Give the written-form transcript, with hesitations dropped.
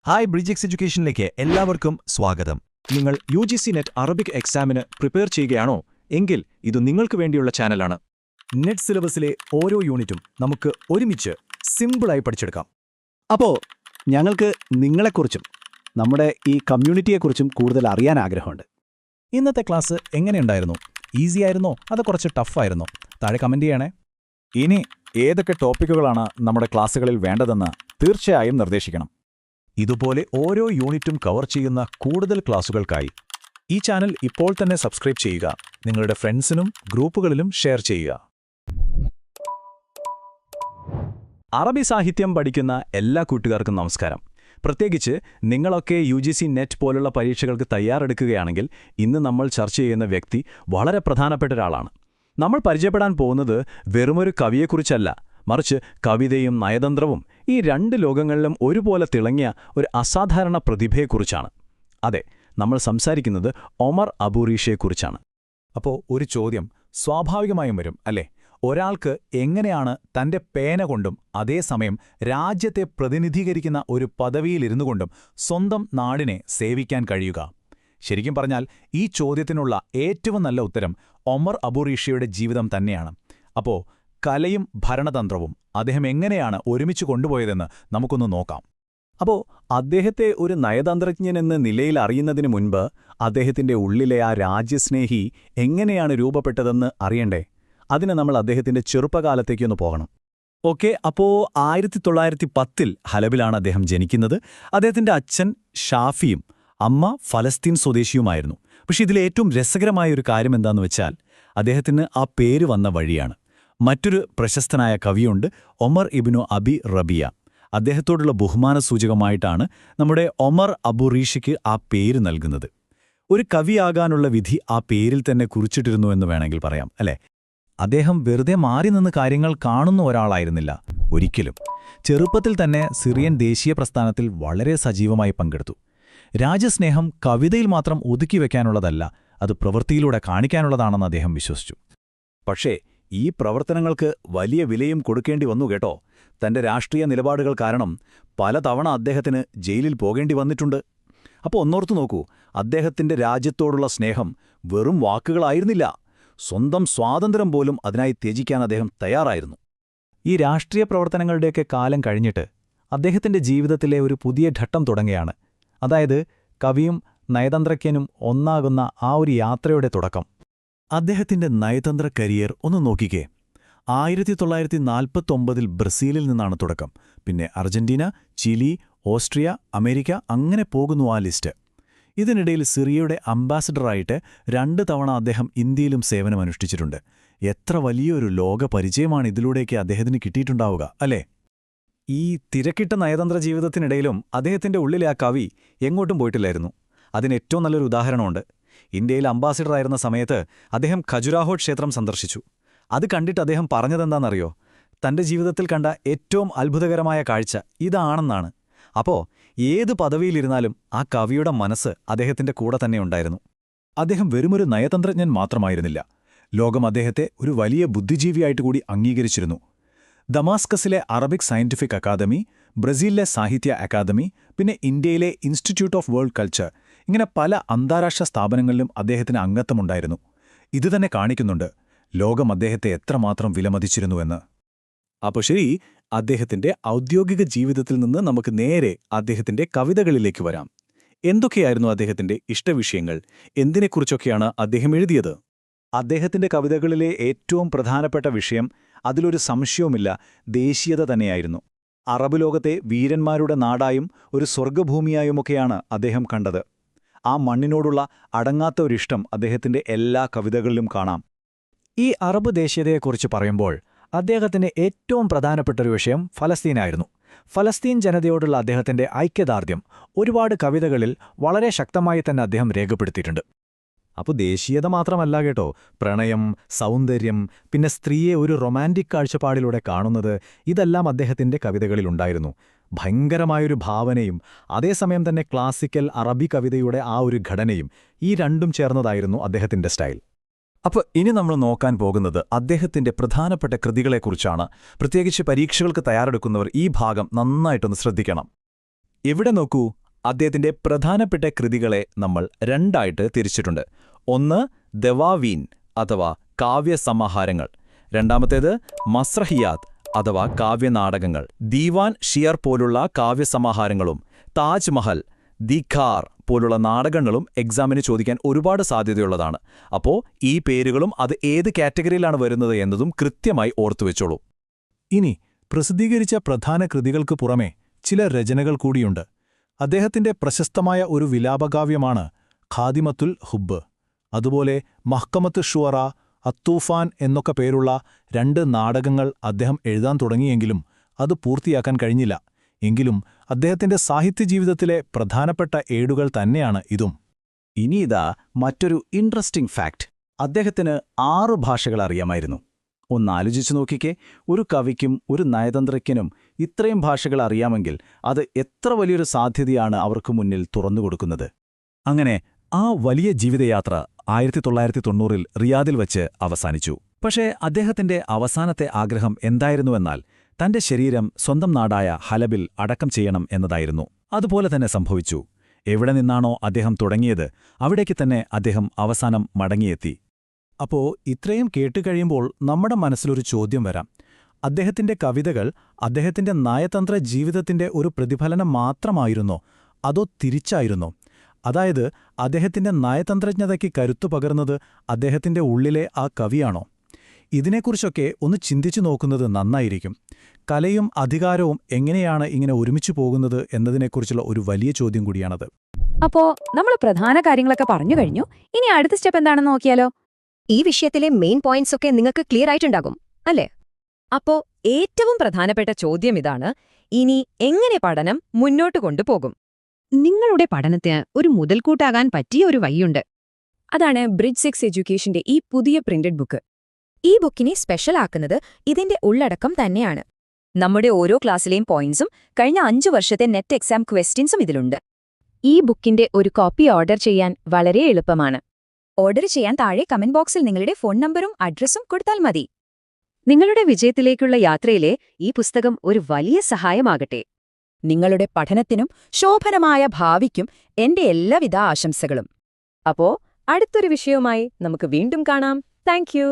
Hi bridge എഡ്യൂക്കേഷനിലേക്ക് എല്ലാവർക്കും സ്വാഗതം. നിങ്ങൾ UGC നെറ്റ് അറബിക് എക്സാമിന് പ്രിപ്പയർ ചെയ്യുകയാണോ എങ്കിൽ ഇത് നിങ്ങൾക്ക് വേണ്ടിയുള്ള ചാനലാണ്. നെറ്റ് സിലബസിലെ ഓരോ യൂണിറ്റും നമുക്ക് ഒരുമിച്ച് സിമ്പിളായി പഠിച്ചെടുക്കാം. അപ്പോൾ ഞങ്ങൾക്ക് നിങ്ങളെക്കുറിച്ചും നമ്മുടെ ഈ കമ്മ്യൂണിറ്റിയെക്കുറിച്ചും കൂടുതൽ അറിയാൻ ആഗ്രഹമുണ്ട്. ഇന്നത്തെ ക്ലാസ് എങ്ങനെയുണ്ടായിരുന്നു? ഈസി ആയിരുന്നോ അതോ കുറച്ച് ടഫായിരുന്നോ? താഴെ കമന്റ് ചെയ്യണേ. ഇനി ഏതൊക്കെ ടോപ്പിക്കുകളാണ് നമ്മുടെ ക്ലാസ്സുകളിൽ വേണ്ടതെന്ന് തീർച്ചയായും നിർദ്ദേശിക്കണം. ഇതുപോലെ ഓരോ യൂണിറ്റും കവർ ചെയ്യുന്ന കൂടുതൽ ക്ലാസുകൾക്കായി ഈ ചാനൽ ഇപ്പോൾ തന്നെ സബ്സ്ക്രൈബ് ചെയ്യുക. നിങ്ങളുടെ ഫ്രണ്ട്സിനും ഗ്രൂപ്പുകളിലും ഷെയർ ചെയ്യുക. അറബി സാഹിത്യം പഠിക്കുന്ന എല്ലാ കൂട്ടുകാർക്കും നമസ്കാരം. പ്രത്യേകിച്ച് നിങ്ങളൊക്കെ UGC നെറ്റ് പോലുള്ള പരീക്ഷകൾക്ക് തയ്യാറെടുക്കുകയാണെങ്കിൽ ഇന്ന് നമ്മൾ ചർച്ച ചെയ്യുന്ന വ്യക്തി വളരെ പ്രധാനപ്പെട്ട ഒരാളാണ്. നമ്മൾ പരിചയപ്പെടാൻ പോകുന്നത് വെറുമൊരു കവിയെക്കുറിച്ചല്ല, മറിച്ച് കവിതയും നയതന്ത്രവും ഈ രണ്ട് ലോകങ്ങളിലും ഒരുപോലെ തിളങ്ങിയ ഒരു അസാധാരണ പ്രതിഭയെക്കുറിച്ചാണ്. അതെ, നമ്മൾ സംസാരിക്കുന്നത് ഒമർ അബൂറീഷയെക്കുറിച്ചാണ്. അപ്പോൾ ഒരു ചോദ്യം സ്വാഭാവികമായും വരും അല്ലേ? ഒരാൾക്ക് എങ്ങനെയാണ് തന്റെ പേന കൊണ്ടും അതേസമയം രാജ്യത്തെ പ്രതിനിധീകരിക്കുന്ന ഒരു പദവിയിലിരുന്നു കൊണ്ടും സ്വന്തം നാടിനെ സേവിക്കാൻ കഴിയുക? ശരിക്കും പറഞ്ഞാൽ ഈ ചോദ്യത്തിനുള്ള ഏറ്റവും നല്ല ഉത്തരം ഒമർ അബൂറീഷയുടെ ജീവിതം തന്നെയാണ്. അപ്പോൾ കലയും ഭരണതന്ത്രവും അദ്ദേഹം എങ്ങനെയാണ് ഒരുമിച്ച് കൊണ്ടുപോയതെന്ന് നമുക്കൊന്ന് നോക്കാം. അപ്പോൾ അദ്ദേഹത്തെ ഒരു നയതന്ത്രജ്ഞനെന്ന നിലയിൽ അറിയുന്നതിന് മുൻപ് അദ്ദേഹത്തിന്റെ ഉള്ളിലെ ആ രാജ്യസ്നേഹി എങ്ങനെയാണ് രൂപപ്പെട്ടതെന്ന് അറിയണ്ടേ? അതിന് നമ്മൾ അദ്ദേഹത്തിന്റെ ചെറുപ്പകാലത്തേക്കൊന്ന് പോകണം. ഓക്കെ, അപ്പോൾ 1910 ഹലബിലാണ് അദ്ദേഹം ജനിക്കുന്നത്. അദ്ദേഹത്തിന്റെ അച്ഛൻ ഷാഫിയും അമ്മ ഫലസ്തീൻ സ്വദേശിയുമായിരുന്നു. പക്ഷെ ഇതിലേറ്റവും രസകരമായൊരു കാര്യം എന്താണെന്ന് വെച്ചാൽ അദ്ദേഹത്തിന് ആ പേര് വന്ന വഴിയാണ്. മറ്റൊരു പ്രശസ്തനായ കവിയുണ്ട്, ഒമർ ഇബ്നു അബി റബിയ. അദ്ദേഹത്തോടുള്ള ബഹുമാന സൂചകമായിട്ടാണ് നമ്മുടെ ഒമർ അബൂറീഷയ്ക്ക് ആ പേര് നൽകുന്നത്. ഒരു കവിയാകാനുള്ള വിധി ആ പേരിൽ തന്നെ കുറിച്ചിട്ടിരുന്നു എന്ന് വേണമെങ്കിൽ പറയാം, അല്ലേ? അദ്ദേഹം വെറുതെ മാറി നിന്ന് കാര്യങ്ങൾ കാണുന്ന ഒരാളായിരുന്നില്ല, ഒരിക്കലും. ചെറുപ്പത്തിൽ തന്നെ സിറിയൻ ദേശീയ പ്രസ്ഥാനത്തിൽ വളരെ സജീവമായി പങ്കെടുത്തു. രാജ്യസ്നേഹം കവിതയിൽ മാത്രം ഒതുക്കിവെക്കാനുള്ളതല്ല, അത് പ്രവൃത്തിയിലൂടെ കാണിക്കാനുള്ളതാണെന്ന് അദ്ദേഹം വിശ്വസിച്ചു. പക്ഷേ ഈ പ്രവർത്തനങ്ങൾക്ക് വലിയ വിലയും കൊടുക്കേണ്ടി വന്നു കേട്ടോ. തന്റെ രാഷ്ട്രീയ നിലപാടുകൾ കാരണം പലതവണ അദ്ദേഹത്തിന് ജയിലിൽ പോകേണ്ടി വന്നിട്ടുണ്ട്. അപ്പോൾ ഒന്നോർത്തു നോക്കൂ, അദ്ദേഹത്തിന്റെ രാജ്യത്തോടുള്ള സ്നേഹം വെറും വാക്കുകളായിരുന്നില്ല, സ്വന്തം സ്വാതന്ത്ര്യം പോലും അതിനായി ത്യജിക്കാൻ അദ്ദേഹം തയ്യാറായിരുന്നു. ഈ രാഷ്ട്രീയ പ്രവർത്തനങ്ങളുടെയൊക്കെ കാലം കഴിഞ്ഞിട്ട് അദ്ദേഹത്തിന്റെ ജീവിതത്തിലെ ഒരു പുതിയ ഘട്ടം തുടങ്ങുകയാണ്. അതായത് കവിയും നയതന്ത്രജ്ഞനും ഒന്നാകുന്ന ആ ഒരു യാത്രയുടെ തുടക്കം. അദ്ദേഹത്തിന്റെ നയതന്ത്ര കരിയർ ഒന്ന് നോക്കിക്കേ. 1949 ബ്രസീലിൽ നിന്നാണ് തുടക്കം. പിന്നെ അർജന്റീന, ചിലി, ഓസ്ട്രിയ, അമേരിക്ക, അങ്ങനെ പോകുന്നു ആ ലിസ്റ്റ്. ഇതിനിടയിൽ സിറിയയുടെ അംബാസഡറായിട്ട് 2 തവണ അദ്ദേഹം ഇന്ത്യയിലും സേവനമനുഷ്ഠിച്ചിട്ടുണ്ട്. എത്ര വലിയൊരു ലോക പരിചയമാണ് ഇതിലൂടെയൊക്കെ അദ്ദേഹത്തിന് കിട്ടിയിട്ടുണ്ടാവുക, അല്ലേ? ഈ തിരക്കിട്ട നയതന്ത്ര ജീവിതത്തിനിടയിലും അദ്ദേഹത്തിന്റെ ഉള്ളിലെ ആ കവി എങ്ങോട്ടും പോയിട്ടില്ലായിരുന്നു. അതിന് ഏറ്റവും നല്ലൊരു ഉദാഹരണമുണ്ട്. ഇന്ത്യയിൽ അംബാസിഡറായിരുന്ന സമയത്ത് അദ്ദേഹം ഖജുരാഹോ ക്ഷേത്രം സന്ദർശിച്ചു. അത് കണ്ടിട്ട് അദ്ദേഹം പറഞ്ഞതെന്താണെന്നറിയോ? തന്റെ ജീവിതത്തിൽ കണ്ട ഏറ്റവും അത്ഭുതകരമായ കാഴ്ച ഇതാണെന്നാണ്. അപ്പോ ഏത് പദവിയിലിരുന്നാലും ആ കവിയുടെ മനസ്സ് അദ്ദേഹത്തിന്റെ കൂടെ തന്നെ ഉണ്ടായിരുന്നു. അദ്ദേഹം വെറുമൊരു നയതന്ത്രജ്ഞൻ മാത്രമായിരുന്നില്ല, ലോകം അദ്ദേഹത്തെ ഒരു വലിയ ബുദ്ധിജീവിയായിട്ട് കൂടി അംഗീകരിച്ചിരുന്നു. ദമാസ്കസിലെ അറബിക് സയന്റിഫിക് അക്കാദമി, ബ്രസീലിലെ സാഹിത്യ അക്കാദമി, പിന്നെ ഇന്ത്യയിലെ ഇൻസ്റ്റിറ്റ്യൂട്ട് ഓഫ് വേൾഡ് കൾച്ചർ, ഇങ്ങനെ പല അന്താരാഷ്ട്ര സ്ഥാപനങ്ങളിലും അദ്ദേഹത്തിന് അംഗത്വമുണ്ടായിരുന്നു. ഇതുതന്നെ കാണിക്കുന്നുണ്ട് ലോകം അദ്ദേഹത്തെ എത്രമാത്രം വിലമതിച്ചിരുന്നുവെന്ന്. അപ്പോൾ ശരി, അദ്ദേഹത്തിന്റെ ഔദ്യോഗിക ജീവിതത്തിൽ നിന്ന് നമുക്ക് നേരെ അദ്ദേഹത്തിന്റെ കവിതകളിലേക്ക് വരാം. എന്തൊക്കെയായിരുന്നു അദ്ദേഹത്തിന്റെ ഇഷ്ടവിഷയങ്ങൾ? എന്തിനെക്കുറിച്ചൊക്കെയാണ് അദ്ദേഹം എഴുതിയത്? അദ്ദേഹത്തിന്റെ കവിതകളിലെ ഏറ്റവും പ്രധാനപ്പെട്ട വിഷയം, അതിലൊരു സംശയവുമില്ല, ദേശീയത തന്നെയായിരുന്നു. അറബ് ലോകത്തെ വീരന്മാരുടെ നാടായും ഒരു സ്വർഗ്ഗഭൂമിയായുമൊക്കെയാണ് അദ്ദേഹം കണ്ടത്. ആ മണ്ണിനോടുള്ള അടങ്ങാത്ത ഒരിഷ്ടം അദ്ദേഹത്തിന്റെ എല്ലാ കവിതകളിലും കാണാം. ഈ അറബ് ദേശീയതയെക്കുറിച്ച് പറയുമ്പോൾ അദ്ദേഹത്തിന്റെ ഏറ്റവും പ്രധാനപ്പെട്ടൊരു വിഷയം ഫലസ്തീനായിരുന്നു. ഫലസ്തീൻ ജനതയോടുള്ള അദ്ദേഹത്തിന്റെ ഐക്യദാർഢ്യം ഒരുപാട് കവിതകളിൽ വളരെ ശക്തമായി തന്നെ അദ്ദേഹം രേഖപ്പെടുത്തിയിട്ടുണ്ട്. അപ്പോൾ ദേശീയത മാത്രമല്ല കേട്ടോ, പ്രണയം, സൗന്ദര്യം, പിന്നെ സ്ത്രീയെ ഒരു റൊമാൻറ്റിക് കാഴ്ചപ്പാടിലൂടെ കാണുന്നത്, ഇതെല്ലാം അദ്ദേഹത്തിന്റെ കവിതകളിലുണ്ടായിരുന്നു. ഭയങ്കരമായൊരു ഭാവനയും അതേസമയം തന്നെ ക്ലാസിക്കൽ അറബി കവിതയുടെ ആ ഒരു ഘടനയും, ഈ രണ്ടും ചേർന്നതായിരുന്നു അദ്ദേഹത്തിന്റെ സ്റ്റൈൽ. അപ്പോൾ ഇനി നമ്മൾ നോക്കാൻ പോകുന്നത് അദ്ദേഹത്തിന്റെ പ്രധാനപ്പെട്ട കൃതികളെക്കുറിച്ചാണ്. പ്രത്യേകിച്ച് പരീക്ഷകൾക്ക് തയ്യാറെടുക്കുന്നവർ ഈ ഭാഗം നന്നായിട്ടൊന്ന് ശ്രദ്ധിക്കണം. ഇവിടെ നോക്കൂ, അദ്ദേഹത്തിന്റെ പ്രധാനപ്പെട്ട കൃതികളെ നമ്മൾ രണ്ടായിട്ട് തിരിച്ചിട്ടുണ്ട്. ഒന്ന് ദവാവീൻ അഥവാ കാവ്യസമാഹാരങ്ങൾ, രണ്ടാമത്തേത് മസ്രഹിയാത്ത് അഥവാ കാവ്യനാടകങ്ങൾ. ദീവാൻ ഷിയർ പോലുള്ള കാവ്യസമാഹാരങ്ങളും താജ് മഹൽ, ദിഖാർ പോലുള്ള നാടകങ്ങളും എക്സാമിന് ചോദിക്കാൻ ഒരുപാട് സാധ്യതയുള്ളതാണ്. അപ്പോൾ ഈ പേരുകളും അത് ഏത് കാറ്റഗറിയിലാണ് വരുന്നത് എന്നതും കൃത്യമായി ഓർത്തുവെച്ചോളൂ. ഇനി പ്രസിദ്ധീകരിച്ച പ്രധാന കൃതികൾക്ക് പുറമെ ചില രചനകൾ കൂടിയുണ്ട്. അദ്ദേഹത്തിന്റെ പ്രശസ്തമായ ഒരു വിലാപകാവ്യമാണ് ഖാദിമത്തുൽ ഹുബ്ബ്. അതുപോലെ മഹ്കമത്ത് ഷുവറ, അത്തൂഫാൻ എന്നൊക്കെ പേരുള്ള 2 നാടകങ്ങൾ അദ്ദേഹം എഴുതാൻ തുടങ്ങിയെങ്കിലും അത് പൂർത്തിയാക്കാൻ കഴിഞ്ഞില്ല. എങ്കിലും അദ്ദേഹത്തിന്റെ സാഹിത്യജീവിതത്തിലെ പ്രധാനപ്പെട്ട ഏടുകൾ തന്നെയാണ് ഇതും. ഇനിയിതാ മറ്റൊരു ഇൻട്രസ്റ്റിംഗ് ഫാക്ട്. അദ്ദേഹത്തിന് 6 ഭാഷകൾ അറിയാമായിരുന്നു. ഒന്നാലോചിച്ചു നോക്കിക്കേ, ഒരു കവിക്കും ഒരു നയതന്ത്രജ്ഞനും ഇത്രയും ഭാഷകൾ അറിയാമെങ്കിൽ അത് എത്ര വലിയൊരു സാധ്യതയാണ് അവർക്ക് മുന്നിൽ തുറന്നുകൊടുക്കുന്നത്. അങ്ങനെ ആ വലിയ ജീവിതയാത്ര 1990-ൽ റിയാദിൽ വച്ച് അവസാനിച്ചു. പക്ഷേ അദ്ദേഹത്തിന്റെ അവസാനത്തെ ആഗ്രഹം എന്തായിരുന്നുവെന്നാൽ തന്റെ ശരീരം സ്വന്തം നാടായ ഹലബിൽ അടക്കം ചെയ്യണം എന്നതായിരുന്നു. അതുപോലെ തന്നെ സംഭവിച്ചു. എവിടെ നിന്നാണോ അദ്ദേഹം തുടങ്ങിയത് അവിടേക്ക് തന്നെ അദ്ദേഹം അവസാനം മടങ്ങിയെത്തി. അപ്പോ ഇത്രയും കേട്ടുകഴിയുമ്പോൾ നമ്മുടെ മനസ്സിലൊരു ചോദ്യം വരാം. അദ്ദേഹത്തിന്റെ കവിതകൾ അദ്ദേഹത്തിന്റെ നയതന്ത്ര ജീവിതത്തിന്റെ ഒരു പ്രതിഫലനം മാത്രമായിരുന്നോ, അതോ തിരിച്ചായിരുന്നോ? അതായത് അദ്ദേഹത്തിന്റെ നയതന്ത്രജ്ഞതയ്ക്ക് കരുത്തു പകർന്നത് അദ്ദേഹത്തിന്റെ ഉള്ളിലെ ആ കവിയാണോ? ഇതിനെക്കുറിച്ചൊക്കെ ഒന്ന് ചിന്തിച്ചു നോക്കുന്നത് നന്നായിരിക്കും. കലയും അധികാരവും എങ്ങനെയാണ് ഇങ്ങനെ ഒരുമിച്ചു പോകുന്നത് എന്നതിനെക്കുറിച്ചുള്ള ഒരു വലിയ ചോദ്യം കൂടിയാണത്. അപ്പോ നമ്മൾ പ്രധാന കാര്യങ്ങളൊക്കെ പറഞ്ഞു കഴിഞ്ഞു. ഇനി അടുത്ത സ്റ്റെപ്പ് എന്താണെന്ന് നോക്കിയാലോ? ഈ വിഷയത്തിലെ മെയിൻ പോയിന്റ്സ് ഒക്കെ നിങ്ങൾക്ക് ക്ലിയർ ആയിട്ടുണ്ടാകും അല്ലേ? അപ്പോ ഏറ്റവും പ്രധാനപ്പെട്ട ചോദ്യം ഇതാണ്: ഇനി എങ്ങനെ പഠനം മുന്നോട്ട് കൊണ്ടുപോകും? നിങ്ങളുടെ പഠനത്തിന് ഒരു മുതൽക്കൂട്ടാകാൻ പറ്റിയ ഒരു വഴിയുണ്ട്. അതാണ് ബ്രിഡ്ജ് 6 എഡ്യൂക്കേഷന്റെ ഈ പുതിയ പ്രിന്റഡ് ബുക്ക്. ഈ ബുക്കിനെ സ്പെഷ്യൽ ആക്കുന്നത് ഇതിന്റെ ഉള്ളടക്കം തന്നെയാണ്. നമ്മുടെ ഓരോ ക്ലാസ്സിലെയും പോയിന്റ്സും കഴിഞ്ഞ 5 വർഷത്തെ നെറ്റ് എക്സാം ക്വസ്റ്റ്യൻസും ഇതിലുണ്ട്. ഈ ബുക്കിന്റെ ഒരു കോപ്പി ഓർഡർ ചെയ്യാൻ വളരെ എളുപ്പമാണ്. ഓർഡർ ചെയ്യാൻ താഴെ കമന്റ് ബോക്സിൽ നിങ്ങളുടെ ഫോൺ നമ്പറും അഡ്രസ്സും കൊടുത്താൽ മതി. നിങ്ങളുടെ വിജയത്തിലേക്കുള്ള യാത്രയിലെ ഈ പുസ്തകം ഒരു വലിയ സഹായമാകട്ടെ. നിങ്ങളുടെ പഠനത്തിനും ശോഭനമായ ഭാവിക്കും എന്റെ എല്ലാവിധ ആശംസകളും. അപ്പോ അടുത്തൊരു വിഷയവുമായി നമുക്ക് വീണ്ടും കാണാം. Thank you.